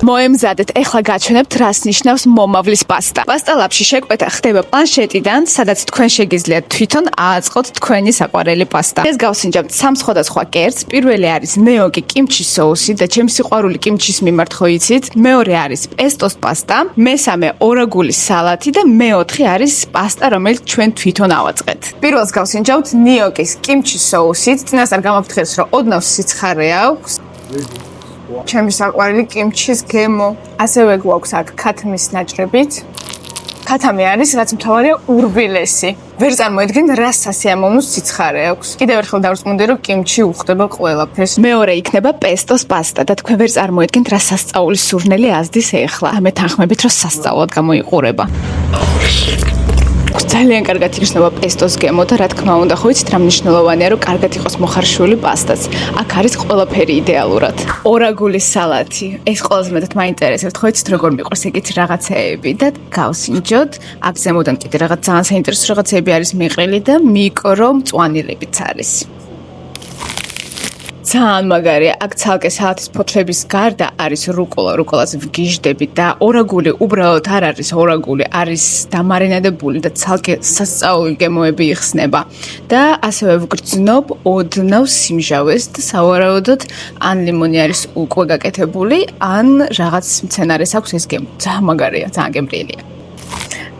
მოემზადეთ, ეხლა გაჩვენებთ, რას ნიშნავს მომავლის პასტა. პასტალაბში შეკვეთა ხდება პლანშეტიდან, სადაც თქვენ შეგიძლიათ თვითონ ააწყოთ თქვენი საყვარელი პასტა. ეს გავსინჯავთ 3 სხვადასხვა კერძს. პირველი არის ნეოკი კიმჩის соуსი და ჩემს სიყვარული კიმჩის მიმართ ხო იცით. მეორე არის პესტოს პასტა, მესამე ორაგულის სალათი და მეოთხე არის პასტა, რომელიც ჩვენ თვითონ ავაწყეთ. პირველს გავსინჯავთ ნიოკის კიმჩის соусით. წინასწარ გამაფრთხეს, რომ ოდნავ სიცხარე აქვს. ჩემი საყვარელი კიმჩის გემო. ასევე გვაქვს აქ ქათმის ნაჭრებით. ქათამი არის, რაც მთავარია ურბილესი. ვერ წარმოედგენ, რა სასიამოვნო სიცხარე აქვს. კიდევ ერთხელ დავწმუნდი, რომ კიმჩი უხდება ყველაფერს. მეორე იქნება პესტოს პასტა და თქვენ ვერ წარმოედგენთ, რა სასწაულის სურნელი აზდის ეხლა. ამეთანხმებით, რომ სასწაულად გამოიყურება. ძალიან კარგად იგრძნობა პესტოს გემო და რა თქმა უნდა, ხო იცით რა მნიშვნელოვანია, რომ კარგად იყოს მოხარშული პასტაც. აქ არის ყველაფერი იდეალურად. ორაგულის სალათი. ეს ყველაზე მეტად მაინტერესებს, ხო იცით როგორ მიყვარს ეგეთი რაღაცეები და გავსინჯოთ. აქ ზემოდან კიდე რაღაც ძალიან საინტერესო რაღაცეები არის მიყრილი და მიკრომწვანილებიც არის. ძალიან მაგარია. აქ ცალკე სალათის ფოთლების გარდა არის რუკოლა, რუკოლას ვგიჟდები და ორაგული უბრალოდ არ არის ორაგული, არის დამარინადებული და ცალკე სასწაული გემოები იხსნება. და ასევე ვგრძნობ ოდნავ სიმჟავეს და სავარაუდოდ ან ლიმონი არის უკვე გაკეთებული, ან რაღაც მცენარეს აქვს ეს გემო. ძალიან მაგარია, ძალიან გემრიელია.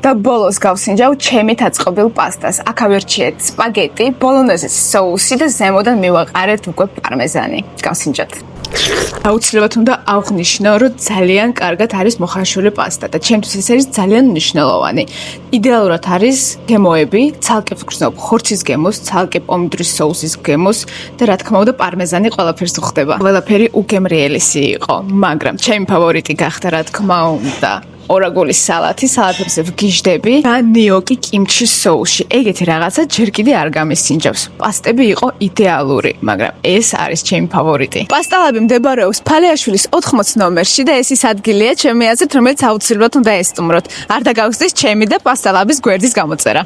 და ბოლოს გავსინჯავ ჩემით აწყობილ პასტას. აქ ავერჩიეთ სპაგეტი, ბოლონეზის соуსი და ზემოდან მივაყარეთ უკვე პარმეზანი. გავსინჯოთ. აუცილებლად უნდა აღვნიშნო, რომ ძალიან კარგად არის მოხარშული პასტა და ჩემთვის ეს არის ძალიან მნიშვნელოვანი. იდეალურად არის გემოები, ცალკე ვგრძნობ ხორცის გემოს, ცალკე პომიდორის соуსის გემოს და რა თქმა უნდა პარმეზანი ყველაფერს უხდება. ყველაფერი უგემრიელესი იყო, მაგრამ ჩემი ფავორიტი გახდა რა თქმა უნდა ორაგულის სალათი, სალათებზე ვგიჟდები და ნიოკი კიმჩის соуსში. ეგეთი რაღაცა ჯერ კიდე არ გამისინჯავს. პასტები იყო იდეალური, მაგრამ ეს არის ჩემი ფავორიტი. პასტალაბი მდებარეობს ფალიაშვილის 80 ნომერში და ეს ის ადგილია, ჩემი აზრით, რომელიც აუცილებლად უნდა ესტუმროთ. არ დაგავხსნეს ჩემი და პასტალაბის გვერდის გამოწერა.